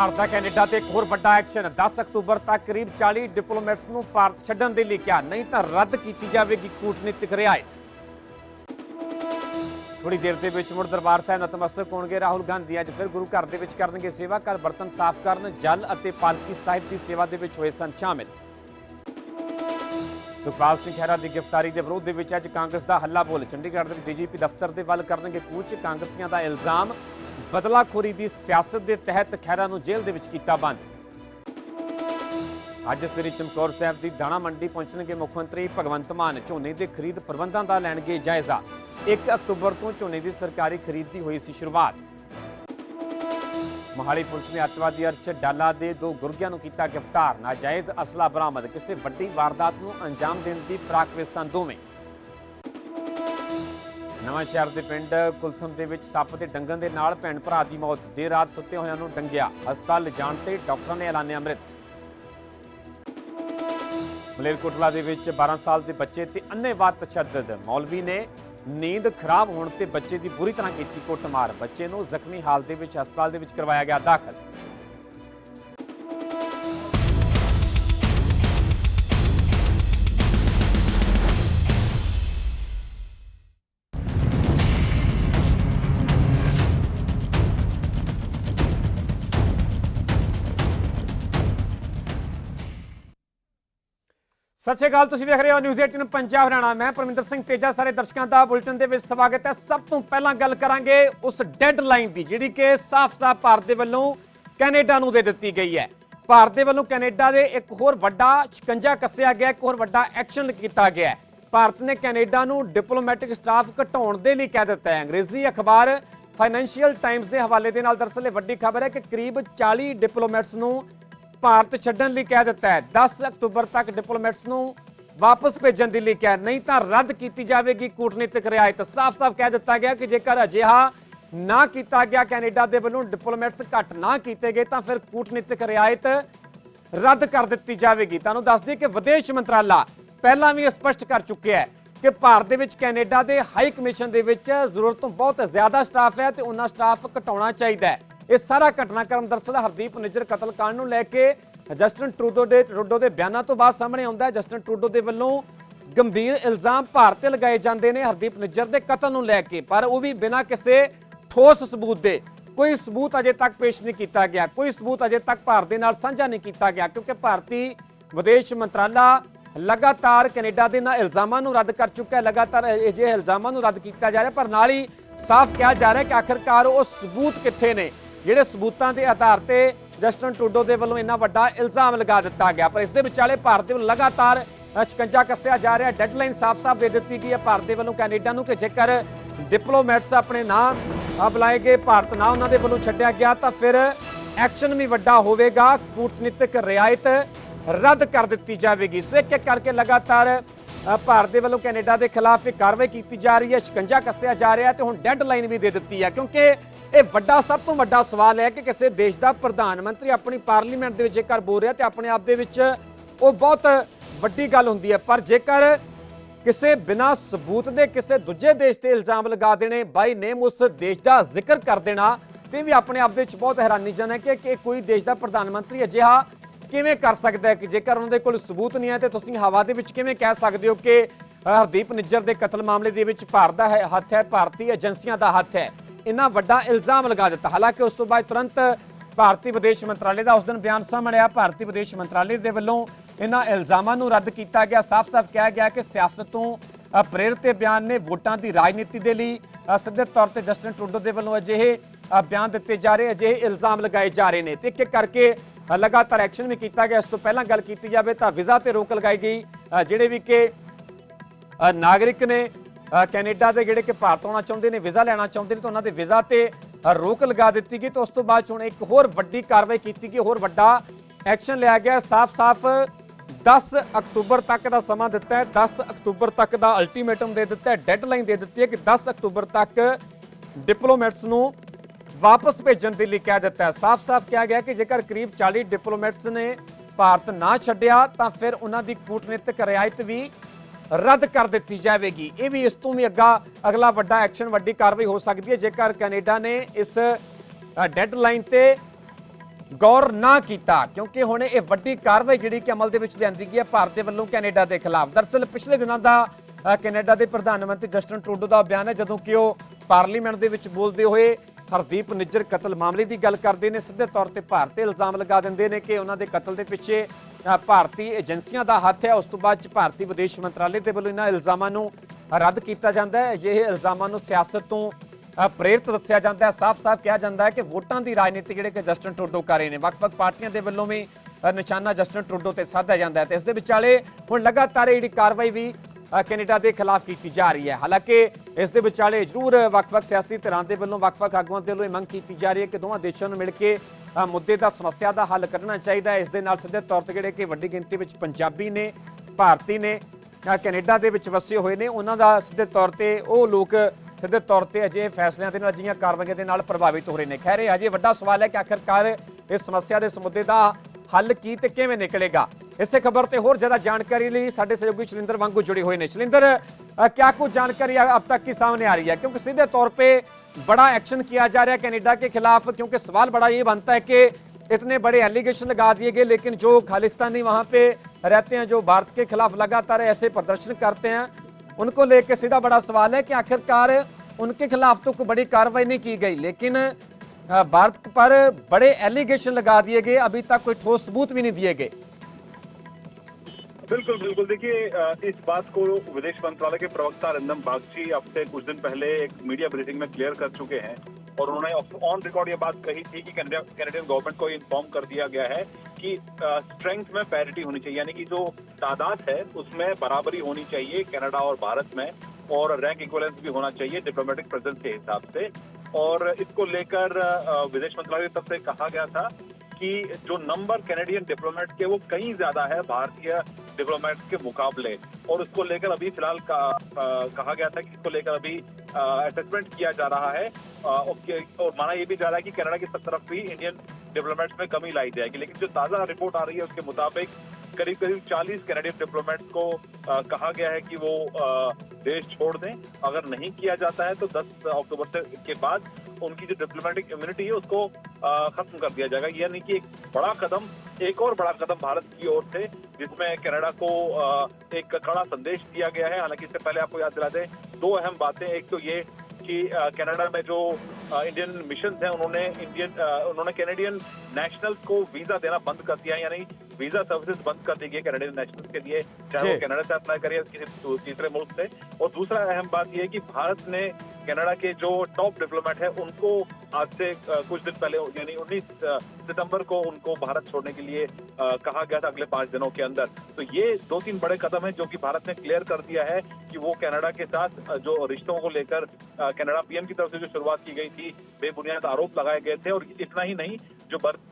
भारत का कैनेडा से एक होर बड़ा एक्शन 10 अक्तूबर तक करीब 40 डिप्लोमेट्स ਨੂੰ ਭਾਰਤ ਛੱਡਣ ਦੇ ਲਈ ਕਿਹਾ, नहीं तो रद्द की जाएगी कूटनीतिक रियायत। थोड़ी देर के विच मुड़ दरबार साहिब नतमस्तक होणगे। राहुल गांधी अज फिर गुरु घर दे विच करनगे सेवा। कल बर्तन साफ करन, जल अते पालकी साहिब की सेवा दे विच होए सन शामिल। सुखपाल सिंह खैरा की गिरफ्तारी के विरोध में अज कांग्रेस का हल्ला बोल। चंडीगढ़ के डीजीपी दफ्तर के वल करनगे कूच। कांग्रसियों का इल्जाम बदलाखोरी की सियासत के तहत खैरा नूं जेल दे विच कीता बंद। अज श्री चमकौर साहिब की दाणा मंडी पहुंचणगे मुख्यमंत्री भगवंत मान। झोने के खरीद प्रबंधों का लैणगे जायजा। 1 अक्तूबर तो झोने की सरकारी खरीद की हुई सी शुरुआत। मोहाली पुलिस ने अतवादी अर्श डाला के 2 गुरगियां नूं कीता गिरफ्तार। नाजायज़ असला बरामद। किसी वड्डी वारदात नूं अंजाम देने की फिराक विच सन दोवें। नवां शहर के पिंड कुलथम के सप्प के डंगण के नाल भैन भरा की मौत। देर रात सुत्ते होया नूं डंगिया। हस्पताल लिजाण ते डॉक्टर ने ऐलानिया मृत। मलेरकोटला के 12 साल के बच्चे ते अन्नेवाह तशद्दद। मौलवी ने नींद खराब होने ते बच्चे की बुरी तरह की कुटमार। बच्चे नूं जख्मी हालत में हस्पताल के करवाया गया दाखिल। सत श्री अकाल, तुसीं वेख रहे हो न्यूज़ 18 पंजाब हरियाणा। मैं परमिंदर सिंह तेजा। सारे दर्शकों का बुलेटिन दे विच स्वागत है। सब तो पहला गल करांगे उस डेडलाइन की जिहड़ी कि साफ-साफ भारत दे वल्लों कैनेडा नूं दे दित्ती गई है। भारत दे वल्लों कैनेडा दे एक होर वड्डा शिकंजा कस्सिया गया, एक होर वड्डा एक्शन किया गया है। भारत ने कैनेडा नूं डिप्लोमैटिक स्टाफ घटाउण दे लई कह दित्ता है। अंग्रेजी अखबार फाइनैंशियल टाइम्स के हवाले दे नाल दरअसल वड्डी खबर है कि करीब 40 डिप्लोमैट्स नूं भारत छड्डण लई कह दिता है। 10 अक्तूबर तक डिप्लोमैट्स नूं वापस भेजण दे लई कहा, नहीं तो रद्द की जाएगी कूटनीतिक रियायत। साफ साफ कह दिता गया कि जेकर अजिहा ना किया गया, कैनेडा के वल्लों डिप्लोमैट्स घट ना किए गए तो फिर कूटनीतिक रियायत रद्द कर दी जाएगी। तुहानूं दस दें कि विदेश मंत्राला पहलां भी स्पष्ट कर चुके हैं कि भारत दे विच कैनेडा के हाई कमीशन के जरूरत तो बहुत ज्यादा स्टाफ है तो उन्ना स्टाफ घटाउणा चाहिए। यह सारा घटनाक्रम दरअसल हरदीप निज्जर कतलकांड नूं लैके जस्टिन ट्रूडो के बयानों तो बाद सामने आता है। जस्टिन ट्रूडो के वल्लों गंभीर इल्जाम भारत ते लगाए जाते हैं हरदीप निज्जर के कतल नूं लैके, पर वह भी बिना किसी ठोस सबूत के। कोई सबूत अजे तक पेश नहीं किया गया, कोई सबूत अजे तक भारत के नाल साझा नहीं किया गया, क्योंकि भारतीय विदेश मंत्राला लगातार कैनेडा के ना इल्जामों नूं रद्द कर चुका है। लगातार अजिहे इल्जामों नूं रद्द किया जा रहा है, पर नाल ही साफ कहा जा रहा है कि आखिरकार वो सबूत कित्थे ने जिहड़े सबूतां के आधार पर जस्टिन ट्रूडो के वल्लों इन्ना वड्डा इल्जाम लगा दिता गया। पर इस दे विचाले भारत के लगातार शिकंजा कसिया जा रहा है। डेडलाइन साफ साफ दे दी गई है भारत के वल्लों कैनेडा नूं कि जेकर डिप्लोमैट्स अपने नाम बुलाए गए, भारत ना उन्होंने वल्लों छड्डिया गया तो फिर एक्शन भी वड्डा होवेगा, कूटनीतिक रियायत रद्द कर दी जाएगी। सो एक एक करके लगातार भारत के वल्लों कैनेडा के खिलाफ एक कार्रवाई की जा रही है, शिकंजा कसिया जा रहा है तो हुण डेडलाइन भी दे दी है। क्योंकि ये बड़ा सब तो बड़ा सवाल है कि किसी देश का प्रधानमंत्री अपनी पार्लीमेंट के जेकर बोल रहा तो अपने आप दे विच वो बहुत वड्डी गल हुंदी है, पर जेकर किसी बिना सबूत के किसी दूजे देश से इल्जाम लगा देने, बाई नेम उस देश का जिक्र कर देना, तो भी अपने आप दे विच बहुत हैरानीजनक है कि कोई देश का प्रधानमंत्री अजिहा किवें कर सकता है कि जेकर उन्होंने कोल सबूत नहीं है तो तुसीं हवा दे विच किवें कह सकते हो कि हरदीप निज्जर के कतल मामले दे विच भारत का हथ है, भारतीय एजेंसियां का हथ है। इन्ना वड्डा इल्जाम लगा दिता। हालांकि उस तो बाद तुरंत भारतीय विदेश मंत्रालय का उस दिन बयान सामने आया। भारतीय विदेश मंत्रालय के वल्लों इन्हां इल्जामां नूं रद्द किया गया। साफ साफ कहा गया कि सियासत तो प्रेरित बयान ने वोटां की राजनीति के लिए सीधे तौर पर जस्टिन ट्रूडो के वल्लों अजिहे बयान दिए जा रहे, अजिहे इल्जाम लगाए जा रहे हैं। तो एक एक करके लगातार एक्शन भी किया गया। इस तो पहला गल की जाए तो वीज़ा ते रोक लगाई गई। जिहड़े भी कि नागरिक ने कैनेडा के जिहड़े कि भारत आना चाहते हैं, वीज़ा लेना चाहते हैं, तो उन्होंने वीज़ा ते रोक लगा दी गई। तो उस तो बाद हुण एक होर वड्डी कार्रवाई की गई, होर वड्डा एक्शन लिया गया। साफ साफ 10 अक्तूबर तक का समा दिता है, 10 अक्तूबर तक का अल्टीमेटम दे दिता है, डेडलाइन दे दी है कि 10 अक्तूबर तक डिप्लोमैट्स नूं वापस भेजण दे लई कह दिता है। साफ साफ कहा गया कि जेकर करीब 40 डिप्लोमैट्स ने भारत ना छड्डिया तो फिर उन्हां दी कूटनीतिक रियायत भी रद्द कर दी जाएगी। ये भी इस तो भी अगला वड्डा एक्शन, वड्डी कार्रवाई हो सकती है जेकर कैनेडा ने इस डेडलाइन ते ਗੌਰ ਨਾ ਕੀਤਾ, ਕਿਉਂਕਿ ਹੁਣ ਇਹ ਵੱਡੀ ਕਾਰਵਾਈ ਜਿਹੜੀ ਕਿ ਅਮਲ ਦੇ ਵਿੱਚ ਲਿਆਂਦੀ ਗਈ ਹੈ ਭਾਰਤ ਦੇ ਵੱਲੋਂ ਕੈਨੇਡਾ ਦੇ ਖਿਲਾਫ। ਦਰਅਸਲ ਪਿਛਲੇ ਦਿਨਾਂ ਦਾ ਕੈਨੇਡਾ ਦੇ ਪ੍ਰਧਾਨ ਮੰਤਰੀ ਜਸਟਿਨ ਟਰੂਡੋ ਦਾ ਬਿਆਨ ਹੈ, ਜਦੋਂ ਕਿ ਉਹ ਪਾਰਲੀਮੈਂਟ ਦੇ ਵਿੱਚ ਬੋਲਦੇ ਹੋਏ ਹਰਦੀਪ ਨਿੱਜਰ ਕਤਲ ਮਾਮਲੇ ਦੀ ਗੱਲ ਕਰਦੇ ਨੇ। ਸਿੱਧੇ ਤੌਰ ਤੇ ਭਾਰਤ ਤੇ ਇਲਜ਼ਾਮ ਲਗਾ ਦਿੰਦੇ ਨੇ ਕਿ ਉਹਨਾਂ ਦੇ ਕਤਲ ਦੇ ਪਿੱਛੇ ਭਾਰਤੀ ਏਜੰਸੀਆਂ ਦਾ ਹੱਥ ਹੈ। ਉਸ ਤੋਂ ਬਾਅਦ ਚ ਭਾਰਤੀ ਵਿਦੇਸ਼ ਮੰਤਰਾਲੇ ਦੇ ਵੱਲੋਂ ਇਹਨਾਂ ਇਲਜ਼ਾਮਾਂ ਨੂੰ ਰੱਦ ਕੀਤਾ ਜਾਂਦਾ ਹੈ। ਅਜਿਹੇ ਇਲਜ਼ਾਮਾਂ ਨੂੰ ਸਿਆਸਤ ਤੋਂ ਪ੍ਰੇਰਿਤ ਦੱਸਿਆ ਜਾਂਦਾ ਹੈ। ਸਾਫ਼-ਸਾਫ਼ ਕਿਹਾ ਜਾਂਦਾ ਹੈ ਕਿ ਵੋਟਾਂ ਦੀ ਰਾਜਨੀਤੀ ਜਿਹੜੇ ਕਿ ਜਸਟਿਨ ਟਰੂਡੋ ਕਰ ਰਹੇ ਨੇ, ਵੱਖ-ਵੱਖ ਪਾਰਟੀਆਂ ਦੇ ਵੱਲੋਂ ਵੀ ਨਿਸ਼ਾਨਾ ਜਸਟਿਨ ਟਰੂਡੋ ਤੇ ਸਾਧਿਆ ਜਾਂਦਾ ਹੈ। ਤੇ ਇਸ ਦੇ ਵਿਚਾਲੇ ਹੁਣ ਲਗਾਤਾਰ ਜਿਹੜੀ ਕਾਰਵਾਈ ਵੀ ਕੈਨੇਡਾ ਦੇ ਖਿਲਾਫ ਕੀਤੀ ਜਾ ਰਹੀ ਹੈ। ਹਾਲਾਂਕਿ ਇਸ ਦੇ ਵਿਚਾਲੇ ਜ਼ਰੂਰ ਵੱਖ-ਵੱਖ ਸਿਆਸੀ ਧਿਰਾਂ ਦੇ ਵੱਲੋਂ, ਵੱਖ-ਵੱਖ ਆਗੂਆਂ ਦੇ ਵੱਲੋਂ ਇਹ ਮੰਗ ਕੀਤੀ ਜਾ ਰਹੀ ਹੈ ਕਿ ਦੋਵਾਂ ਦੇਸ਼ਾਂ ਨੂੰ ਮਿਲ ਕੇ ਮੁੱਦੇ ਦਾ, ਸਮੱਸਿਆ ਦਾ ਹੱਲ ਕੱਢਣਾ ਚਾਹੀਦਾ ਹੈ। ਇਸ ਦੇ ਨਾਲ ਸਿੱਧੇ ਤੌਰ ਤੇ ਜਿਹੜੇ ਕਿ ਵੱਡੀ ਗਿਣਤੀ ਵਿੱਚ ਪੰਜਾਬੀ ਨੇ, ਭਾਰਤੀ ਨੇ, ਕੈਨੇਡਾ ਦੇ ਵਿੱਚ ਵਸੇ ਹੋਏ ਨੇ, ਉਹਨਾਂ ਦਾ ਸਿੱਧੇ ਤੌਰ ਤੇ ਉਹ ਲੋਕ ਸਿੱਧੇ ਤੌਰ ਤੇ ਅਜਿਹੇ ਫੈਸਲਿਆਂ ਦੇ ਨਾਲ, ਅਜਿਹੀਆਂ ਕਾਰਵਾਈਆਂ ਦੇ ਨਾਲ ਪ੍ਰਭਾਵਿਤ ਹੋ ਰਹੇ ਨੇ। ਖੈਰ ਇਹ ਅਜੇ ਵੱਡਾ ਸਵਾਲ ਹੈ ਕਿ ਆਖਿਰਕਾਰ ਇਸ ਸਮੱਸਿਆ ਦੇ, ਇਸ ਮੁੱਦੇ ਦਾ ਹੱਲ ਕੀ ਤੇ ਕਿਵੇਂ ਨਿਕਲੇਗਾ। ਇਸੇ ਖਬਰ ਤੇ ਹੋਰ ਜ਼ਿਆਦਾ ਜਾਣਕਾਰੀ ਲਈ ਸਾਡੇ ਸਹਿਯੋਗੀ ਸ਼ਲਿੰਦਰ ਵਾਂਗੂ जुड़े हुए हैं। शैलेंद्र, क्या कुछ जानकारी अब तक की सामने आ रही है, क्योंकि सीधे तौर पे बड़ा एक्शन किया जा रहा है कनाडा के खिलाफ, क्योंकि सवाल बड़ा ये बनता है कि इतने बड़े एलिगेशन लगा दिए गए, लेकिन जो खालिस्तानी वहां पे रहते हैं, जो भारत के खिलाफ लगातार ऐसे प्रदर्शन करते हैं, उनको लेकर सीधा बड़ा सवाल है कि आखिरकार उनके खिलाफ तो कोई बड़ी कार्रवाई नहीं की गई, लेकिन भारत पर बड़े एलिगेशन लगा दिए गए, अभी तक कोई ठोस सबूत भी नहीं दिए गए। बिल्कुल बिल्कुल, देखिए इस बात को विदेश मंत्रालय के प्रवक्ता अरिंदम बागची अब से कुछ दिन पहले एक मीडिया ब्रीफिंग में क्लियर कर चुके हैं, और उन्होंने ऑन रिकॉर्ड ये बात कही थी कि कैनेडियन गवर्नमेंट को इन्फॉर्म कर दिया गया है कि स्ट्रेंथ में पैरिटी होनी चाहिए, यानी कि जो तादाद है उसमें बराबरी होनी चाहिए कनाडा और भारत में, और रैंक इक्वलेंस भी होना चाहिए डिप्लोमेटिक प्रेजेंस के हिसाब से। और इसको लेकर विदेश मंत्रालय की तरफ से कहा गया था कि जो नंबर कैनेडियन डिप्लोमेट के वो कहीं ज्यादा है भारतीय डिप्लोमेट्स के मुकाबले, और उसको लेकर अभी फिलहाल कहा गया था कि इसको लेकर अभी असेसमेंट किया जा रहा है, और माना ये भी जा रहा है कि कनाडा की तरफ भी इंडियन डिप्लोमेट्स में कमी लाई जाएगी। लेकिन जो ताजा रिपोर्ट आ रही है उसके मुताबिक करीब 40 कैनेडियन डिप्लोमेट्स को कहा गया है कि वो देश छोड़ दें। अगर नहीं किया जाता है तो 10 अक्टूबर के बाद उनकी जो डिप्लोमेटिक इम्यूनिटी है उसको खत्म कर दिया जाएगा। यानी कि एक और बड़ा कदम भारत की ओर से, जिसमें कनाडा को एक कड़ा संदेश दिया गया है। हालांकि इससे पहले आपको याद दिला दें दो अहम बातें। एक तो ये कि कनाडा में जो इंडियन मिशन हैं उन्होंने कैनेडियन नेशनल्स को वीजा देना बंद कर दिया है, यानी वीजा सर्विसेज बंद कर दी गई कैनेडियन नेशनल्स के लिए, चाहे वो कनाडा से अप्लाई करिए किसी तीसरे मुल्क से। और दूसरा अहम बात यह है कि भारत ने कनाडा के जो टॉप डिप्लोमेट है उनको आज से कुछ दिन पहले, यानी 19 सितंबर को उनको भारत छोड़ने के लिए कहा गया था अगले 5 दिनों के अंदर। तो ये 2-3 बड़े कदम हैं जो कि भारत ने क्लियर कर दिया है कि वो कनाडा के साथ जो रिश्तों को लेकर कनाडा पीएम की तरफ से जो शुरुआत की गई थी, बेबुनियाद आरोप लगाए गए थे। और इतना ही नहीं,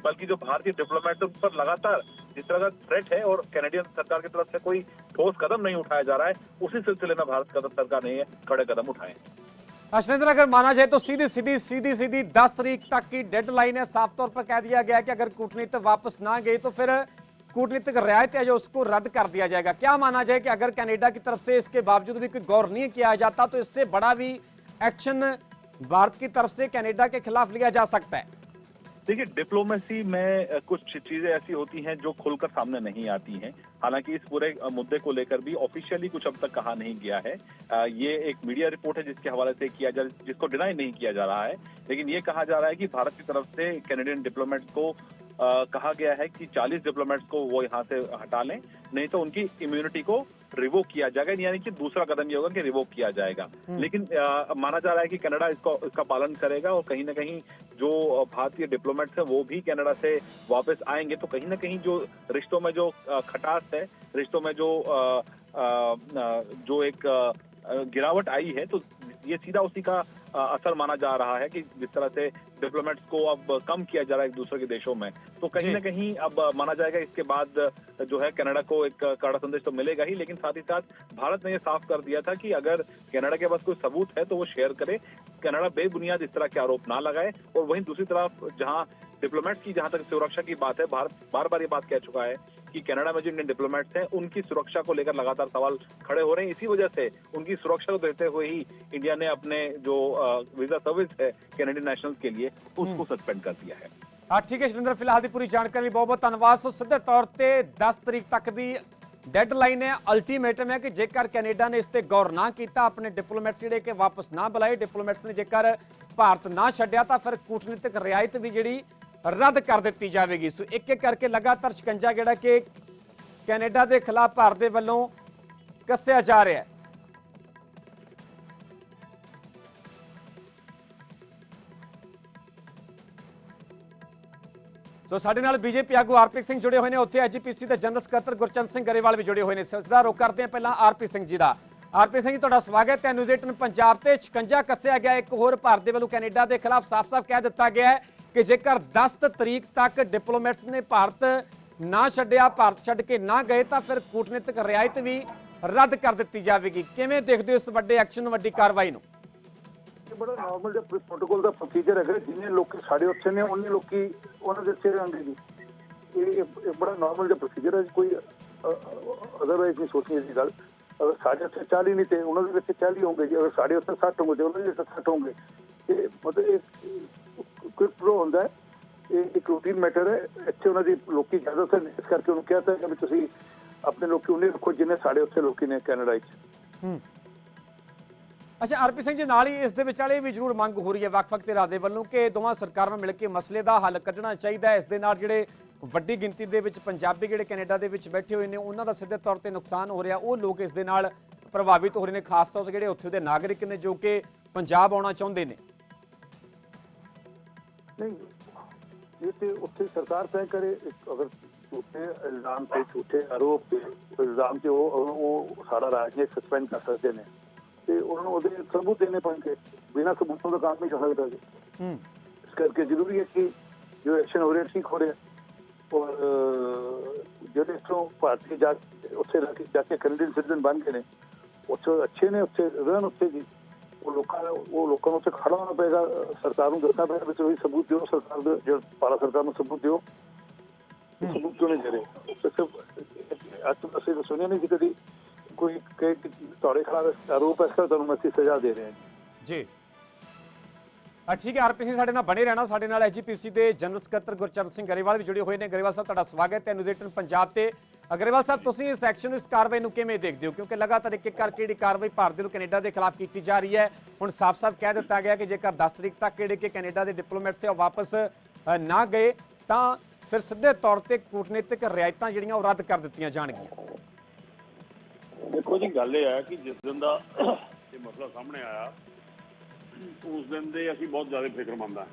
बल्कि जो भारतीय डिप्लोमेट पर लगातार जिस तरह का थ्रेट है और कैनेडियन सरकार की तरफ से कोई ठोस कदम नहीं उठाया जा रहा है, उसी सिलसिले में भारत सरकार ने कड़े कदम उठाए। शैलेंद्र, अगर माना जाए तो सीधी 10 तारीख तक की डेडलाइन है। साफ तौर पर कह दिया गया है कि अगर कूटनीति वापस ना गई तो फिर कूटनीतिक रियायत है जो उसको रद्द कर दिया जाएगा। क्या माना जाए कि अगर कनाडा की तरफ से इसके बावजूद भी कोई गौर नहीं किया जाता तो इससे बड़ा भी एक्शन भारत की तरफ से कनाडा के खिलाफ लिया जा सकता है? देखिए, डिप्लोमेसी में कुछ चीजें ऐसी होती हैं जो खुलकर सामने नहीं आती हैं। हालांकि इस पूरे मुद्दे को लेकर भी ऑफिशियली कुछ अब तक कहा नहीं गया है। ये एक मीडिया रिपोर्ट है जिसके हवाले से जिसको डिनाई नहीं किया जा रहा है, लेकिन ये कहा जा रहा है कि भारत की तरफ से कैनेडियन डिप्लोमेट्स को कहा गया है कि 40 डिप्लोमेट्स को वो यहाँ से हटा लें, नहीं तो उनकी इम्यूनिटी को रिवोक किया जाएगा। यानी कि दूसरा कदम ये होगा कि रिवोक किया जाएगा। लेकिन माना जा रहा है कि कनाडा इसका पालन करेगा, और कहीं ना कहीं जो भारतीय डिप्लोमेट्स हैं वो भी कनाडा से वापस आएंगे। तो कहीं ना कहीं जो रिश्तों में जो खटास है, रिश्तों में जो एक गिरावट आई है, तो ये सीधा उसी का असर माना जा रहा है कि जिस तरह से डिप्लोमेट्स को अब कम किया जा रहा है एक दूसरे के देशों में, तो कहीं ना कहीं अब माना जाएगा इसके बाद जो है कनाडा को एक कड़ा संदेश तो मिलेगा ही। लेकिन साथ ही साथ भारत ने ये साफ कर दिया था कि अगर कनाडा के पास कोई सबूत है तो वो शेयर करे, कनाडा बेबुनियाद इस तरह के आरोप ना लगाए। और वहीं दूसरी तरफ जहां डिप्लोमेट्स की जहां तक सुरक्षा की बात है, भारत बार बार ये बात कह चुका है कि कनाडा में जो इंडियन डिप्लोमेट्स हैं उनकी सुरक्षा को लेकर लगातार सवाल खड़े हो रहे हैं। इसी वजह से उनकी सुरक्षा को देते हुए ही इंडिया ने अपने जो वीजा सर्विस है कैनेडियन नेशनल्स के लिए उसको सस्पेंड कर दिया है। ठीक है शਰਿੰਦਰ, फिलहाल की पूरी जानकारी ਲਈ बहुत बहुत धन्यवाद। सो सीधे तौर पर 10 तरीक तक की डेडलाइन है, अल्टीमेटम है कि जेकर कैनेडा ने इस पर गौर ना किया, अपने डिप्लोमैट्स जिहड़े कि वापस ना बुलाए, डिप्लोमैट्स ने जेकर भारत ना छड्डिया तो फिर कूटनीतिक रियायत भी जिहड़ी रद्द कर दी जाएगी। सो एक एक करके लगातार शिकंजा जिहड़ा कि कैनेडा के खिलाफ भारत के वल्लों कसिया जा रहा है। तो साडे नाल बीजेपी आगू आरपी सिंह जुड़े हुए हैं, उत्थे एजीपीसी के जनरल सकत्तर गुरचंद सिंह गरेवाल भी जुड़े हुए हैं। सिलसिला रुख करते हैं पहला आरपी सिंह जी का। आरपी सिंह जी तुहाडा स्वागत है। न्यूज़ 18 पंजाब ते शिकंजा कसिया गया, एक होर भारत के वल्लों कैनेडा के खिलाफ साफ साफ कह दिता गया है कि जेकर 10 तरीक तक डिप्लोमैट्स ने भारत ना छड्डिया, भारत छड्ड के ना गए तो फिर कूटनीतिक रियायत भी रद्द कर दी जाएगी। किवें देखदे हो इस वड्डे एक्शन, वड्डी कार्रवाई नूं? बड़ा नॉर्मल जो प्रोटोकॉल का प्रोसीजर है, जिन्हें लोग साढ़े उत्थे ने उन्हें लोग उन्होंने सिर आएंगे जी। ये बड़ा नॉर्मल जो प्रोसीजर है, कोई अदरवाइज नहीं सोचनी ऐसी गल। अगर साढ़े उत्थे 40 नहीं थे उन्होंने भी 40 होंगे जी, अगर साढ़े उत्थे 60 होंगे तो उन्होंने भी 60 होंगे। ये मतलब एक क्विक फ्लो होता है, ये एक रूटीन मैटर है। इतने उन्होंने लोग इजाजत है, इस करके उन्होंने कहता है कि तुम अपने लोग उन्हें रखो जिन्हें साढ़े उत्थे लोग ने कैनेडा। अच्छा आरपी सिंह जी, नाल ही इस दे विचाले भी जरूर मंग हो रही है वक्-वक् धिरां दे वल्लों कि दोवां सरकारां मिल के मसले का हल कढ़ना चाहिए। इस दे नाल जिहड़े वड्डी गिनती दे विच पंजाबी जिहड़े कैनेडा दे विच बैठे हुए हैं उन्हां दा सीधे तौर पर नुकसान हो रहा, वो लोग इस दे नाल प्रभावित हो रहे हैं, खास तौर पर जिहड़े उत्थे दे नागरिक ने जो कि पंजाब आउणा चाहुंदे ने। नहीं ये तो उत्थे सरकार तय करे। अगर झूठे इल्जाम पे, झूठे आरोप पे, इल्जाम से वो सारा राज ने सस्पेंड कर सकते हैं, तो उन्होंने सबूत देने पाएंगे। बिना सबूतों का काम नहीं कर सकता जी। इस करके जरूरी है कि जो एक्शन हो रहे हैं ठीक हो रहे हैं, और जो इतों भारतीय जाके कैनेडियन सिटीजन बन गए ने उत्थे अच्छे ने, उत्थे रहन उत्थे जी। वो लोगों को उत्थे खड़ा होना पेगा, सरकार को दसना पेगा भी सबूत दो, सरकार जो पारा सरकार को सबूत दो। सबूत क्यों नहीं दे रहे? अज तक असं सुनिया नहीं जी कभी कोई थोड़े खिलाफ आरोप है, तुम असं सजा दे रहे हैं जी। ठीक है आरपी सिंह साडे नाल बने रहना। साडे नाल एजीपीसी के जनरल सकत्तर गुरचंद सिंह गरेवाल भी जुड़े हुए हैं। गरेवाल साहब तुहाडा स्वागत है न्यूज़ 18 पंजाब ते। गरेवाल साहब तुसीं इस एक्शन, इस कार्रवाई नूं किवें देखदे हो, क्योंकि लगातार एक एक करके जिहड़ी कार्रवाई भारत दे कैनेडा के खिलाफ की जा रही है, हुण साफ साफ कह दिता गया कि जेकर 10 तरीक तक जिहड़े कि कैनेडा के डिप्लोमैट्स है वापस ना गए तो फिर सीधे तौर पर कूटनीतिक रियायतां जिहड़ियां रद्द कर दित्तियां जाणगीआं। देखो जी गल यह है कि जिस दिन का ये मसला सामने आया उस दिन के असीं बहुत ज़्यादा फिक्रमंद हाँ।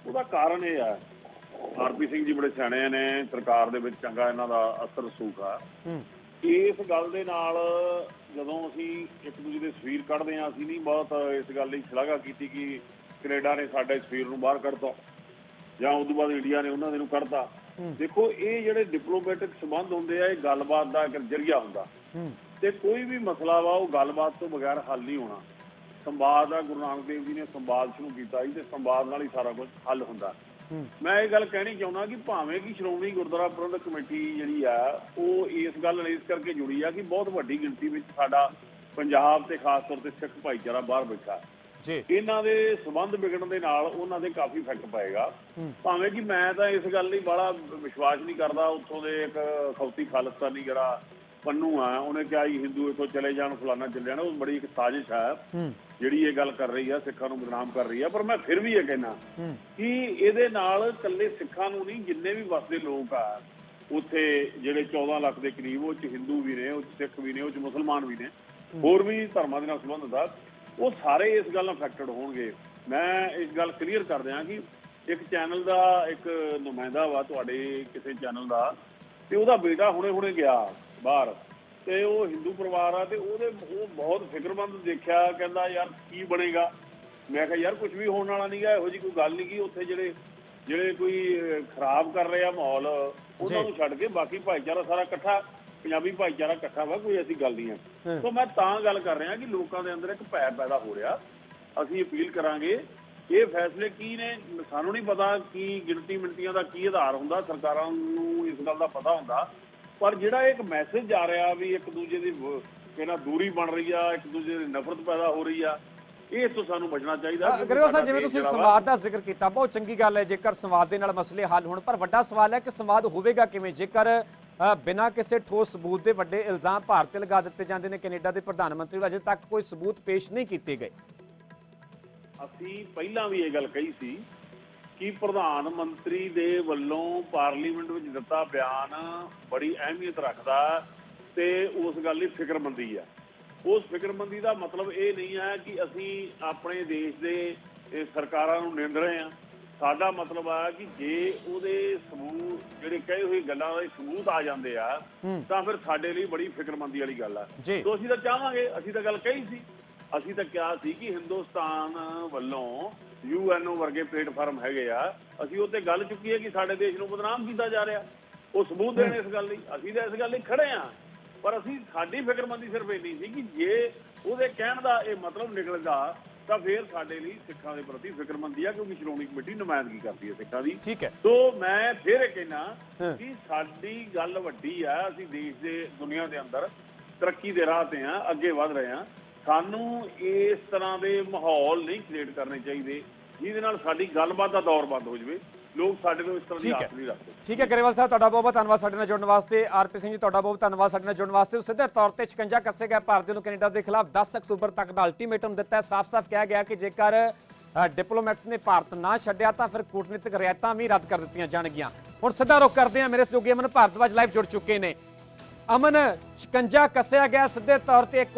उसका कारण यह है, आरपी सिंह जी बड़े सियाणे ने, सरकार दे विच चंगा इन्हां दा असर रसूख आ। इस गल दे नाल जदों असीं एक दूजे दे तस्वीर कढ़दे हां, असीं नहीं बहुत इस गल की शलाघा कीती कि कनेडा ने साडे तस्वीर नूं बाहर कढ़ता जां उस तों बाद इंडिया ने उन्हां दे नूं कढ़ता। देखो ये जिहड़े डिप्लोमैटिक संबंध हुंदे आ, इह गलबात दा इक जरिया हुंदा ते कोई भी मसला वा वो गलबात तो बगैर हल नहीं होना। संवाद आ, गुरु नानक देव जी ने संवाद शुरू किया जी, संवाद नाल ही सारा कुछ हल हुंदा। मैं ये गल कहनी चाहुंदा कि भावें कि श्रोमणी गुरुद्वारा प्रबंधक कमेटी जिहड़ी आ वो इस गल इस करके जुड़ी आ कि बहुत वड्डी गिणती विच साडा पंजाब ते खास तौर ते सिख भाईचारा बाहर बैठा इन्हां दे संबंध बिगड़न दे नाल उन्हां दे काफ़ी इफैक्ट पाएगा। भावें कि मैं तां इस गल लई बड़ा विश्वास नहीं करदा। उत्थों दे एक खौती खालिस्तानी जिहड़ा पन्नू आ, उन्हें क्या ही हिंदू इतों चले जान फलाना चले जाना, वो बड़ी एक साजिश है जिहड़ी ये गल कर रही है, सिखां नूं बदनाम कर रही है। पर मैं फिर भी ये कहना कि इहदे नाल कल्ले सिखां नूं नहीं, जिन्ने भी वसदे लोग आ उत्थे जिहड़े 14 लाख के करीब, वो हिंदू भी ने, वो सिख भी ने, वो मुसलमान भी ने, होर भी धर्मां दे नाल संबंध दा, वो सारे इस गल नाल अफैक्टड होणगे। मैं इस गल क्लीयर कर दियां कि एक चैनल का एक नुमाइंदा वा तुहाडे किसी चैनल का, ते उहदा बेटा हुणे गया बाहर, तो वो हिंदू परिवार आ, वो बहुत फिक्रमंद देखा, कहता यार की बनेगा। मैं कहा यार कुछ भी होने वाला नहीं गा, इहो जी कोई गल नहीं की। उत्थे जिहड़े कोई खराब कर रहे आ माहौल, उन्हां नूं छड्ड के बाकी भाईचारा सारा इकट्ठा, पंजाबी भाईचारा इकट्ठा वा, कोई ऐसी गल नहीं है। तो मैं तां गल कर रहा कि लोगों के अंदर एक भै पैदा हो रहा। असीं अपील करांगे, ये फैसले की ने सानूं नहीं पता कि गिणती मिनतियां दा की आधार हुंदा, सरकारां नूं इस गल दा पता हुंदा, पर जिहड़ा एक मैसेज जा रहा भी एक दूजे की कहना दूरी बन रही है, एक दूजे की नफरत पैदा हो रही है, ਇਸ ਤੋਂ ਸਾਨੂੰ ਬਚਣਾ ਚਾਹੀਦਾ। ਗਰੇਵਾਲ ਸਾਹਿਬ, ਜਿਵੇਂ ਤੁਸੀਂ ਸੰਵਾਦ ਦਾ ਜ਼ਿਕਰ ਕੀਤਾ, ਬਹੁਤ ਚੰਗੀ ਗੱਲ ਹੈ ਜੇਕਰ ਸੰਵਾਦ ਦੇ ਨਾਲ ਮਸਲੇ ਹੱਲ ਹੋਣ, ਪਰ ਵੱਡਾ ਸਵਾਲ ਹੈ ਕਿ ਸੰਵਾਦ ਹੋਵੇਗਾ ਕਿਵੇਂ ਜੇਕਰ ਬਿਨਾਂ ਕਿਸੇ ਠੋਸ ਸਬੂਤ ਦੇ ਵੱਡੇ ਇਲਜ਼ਾਮ ਭਾਰਤ ਤੇ ਲਗਾ ਦਿੱਤੇ ਜਾਂਦੇ ਨੇ। ਕੈਨੇਡਾ ਦੇ ਪ੍ਰਧਾਨ ਮੰਤਰੀ ਨੂੰ ਅਜੇ ਤੱਕ ਕੋਈ ਸਬੂਤ ਪੇਸ਼ ਨਹੀਂ ਕੀਤੇ ਗਏ। ਅਸੀਂ ਪਹਿਲਾਂ ਵੀ ਇਹ ਗੱਲ ਕਹੀ ਸੀ ਕਿ ਪ੍ਰਧਾਨ ਮੰਤਰੀ ਦੇ ਵੱਲੋਂ ਪਾਰਲੀਮੈਂਟ ਵਿੱਚ ਦਿੱਤਾ ਬਿਆਨ ਬੜੀ ਅਹਿਮੀਅਤ ਰੱਖਦਾ ਤੇ ਉਸ ਗੱਲ ਦੀ ਫਿਕਰਮੰਦੀ ਆ। ਉਸ ਫਿਕਰਮੰਦੀ ਦਾ ਮਤਲਬ ਇਹ ਨਹੀਂ ਹੈ ਕਿ ਅਸੀਂ ਆਪਣੇ ਦੇਸ਼ ਦੇ ਸਰਕਾਰਾਂ ਨੂੰ ਨਿੰਦ ਰਹੇ ਹਾਂ। ਸਾਡਾ ਮਤਲਬ ਆ ਕਿ ਜੇ ਉਹਦੇ ਸਬੂਤ ਜਿਹੜੇ ਕਹੇ ਹੋਏ ਗੱਲਾਂ ਦੇ ਸਬੂਤ ਆ ਜਾਂਦੇ ਆ ਤਾਂ ਫਿਰ ਸਾਡੇ ਲਈ ਬੜੀ ਫਿਕਰਮੰਦੀ ਵਾਲੀ ਗੱਲ ਆ। ਤਾਂ ਅਸੀਂ ਤਾਂ ਚਾਹਾਂਗੇ, ਅਸੀਂ ਤਾਂ ਗੱਲ ਕਹੀ ਸੀ, ਅਸੀਂ ਤਾਂ ਕਿਹਾ ਸੀ ਕਿ ਹਿੰਦੁਸਤਾਨ ਵੱਲੋਂ UNO ਵਰਗੇ ਪਲੇਟਫਾਰਮ ਹੈਗੇ ਆ, ਅਸੀਂ ਉਹ ਤੇ ਗੱਲ ਚੁੱਕੀ ਹੈ ਕਿ ਸਾਡੇ ਦੇਸ਼ ਨੂੰ ਬਦਨਾਮ ਕੀਤਾ ਜਾ ਰਿਹਾ। ਉਹ ਸਬੂਤ ਦੇਣ ਇਸ ਗੱਲ ਲਈ, ਅਸੀਂ ਤਾਂ ਇਸ ਗੱਲ ਲਈ ਖੜੇ ਆ। ਪਰ ਅਸੀਂ ਸਾਡੀ ਫਿਕਰਮੰਦੀ ਸਿਰਫ ਇੰਨੀ ਸੀ ਕਿ ਜੇ ਉਹਦੇ ਕਹਿਣ ਦਾ ਇਹ ਮਤਲਬ ਨਿਕਲਦਾ ਤਾਂ ਫਿਰ ਸਾਡੇ ਲਈ ਸਿੱਖਾਂ ਦੇ ਪ੍ਰਤੀ ਫਿਕਰਮੰਦੀ ਆ, ਕਿਉਂਕਿ ਸ਼੍ਰੋਮਣੀ ਕਮੇਟੀ ਨੁਮਾਇੰਦਗੀ ਕਰਦੀ ਹੈ ਸਿੱਖਾਂ ਦੀ। ਠੀਕ ਹੈ। ਸੋ ਮੈਂ ਫਿਰ ਇਹ ਕਹਿਣਾ ਕਿ ਸਾਡੀ ਗੱਲ ਵੱਡੀ ਆ, ਅਸੀਂ ਦੇਸ਼ ਦੇ ਦੁਨੀਆ ਦੇ ਅੰਦਰ ਤਰੱਕੀ ਦੇ ਰਾਹ ਤੇ ਆ, ਅੱਗੇ ਵਧ ਰਹੇ ਆ। ਸਾਨੂੰ ਇਸ ਤਰ੍ਹਾਂ ਦੇ ਮਾਹੌਲ ਨਹੀਂ ਕ੍ਰੀਏਟ ਕਰਨੇ ਚਾਹੀਦੇ ਜਿਹਦੇ ਨਾਲ ਸਾਡੀ ਗੱਲਬਾਤ ਦਾ ਦੌਰ ਬੰਦ ਹੋ ਜਾਵੇ, ਲੋਕ ਸਾਡੇ ਤੋਂ ਇਸ ਤਰ੍ਹਾਂ ਦੀ ਆਸ ਨਹੀਂ ਰੱਖਦੇ। ਠੀਕ ਹੈ ਗਰੇਵਾਲ ਸਾਹਿਬ, ਤੁਹਾਡਾ ਬਹੁਤ ਬਹੁਤ ਧੰਨਵਾਦ ਸਾਡੇ ਨਾਲ ਜੁੜਨ ਵਾਸਤੇ। ਆਰਪੀ ਸਿੰਘ ਜੀ, ਤੁਹਾਡਾ ਬਹੁਤ ਧੰਨਵਾਦ ਸਾਡੇ ਨਾਲ ਜੁੜਨ ਵਾਸਤੇ। ਸਿੱਧੇ ਤੌਰ ਤੇ ਸ਼ਿਕੰਜਾ ਕੱਸੇ ਗਏ ਭਾਰਤੀਆਂ ਨੂੰ ਕੈਨੇਡਾ ਦੇ ਖਿਲਾਫ 10 ਅਕਤੂਬਰ ਤੱਕ ਦਾ ਅਲਟੀਮੇਟਮ ਦਿੱਤਾ ਹੈ। ਸਾਫ਼-ਸਾਫ਼ ਕਿਹਾ ਗਿਆ ਕਿ ਜੇਕਰ ਡਿਪਲੋਮੈਟਸ ਨੇ ਭਾਰਤ ਨਾ ਛੱਡਿਆ ਤਾਂ ਫਿਰ ਕੂਟਨੀਤਿਕ ਰਿਆਇਤਾਂ ਵੀ ਰੱਦ ਕਰ ਦਿੱਤੀਆਂ ਜਾਣਗੀਆਂ। ਹੁਣ ਸਿੱਧਾ ਰੁਖ ਕਰਦੇ ਹਾਂ, ਮੇਰੇ ਸਹਿਯੋਗੀ ਅਮਨ ਭਾਰਦਵਾਜ ਲਾਈਵ ਜੁੜ ਚੁੱਕੇ ਨੇ। ਅਮਨ, ਸ਼ਿਕੰਜਾ ਕੱਸਿਆ ਗਿਆ ਸਿੱਧੇ ਤੌਰ ਤੇ ਇੱਕ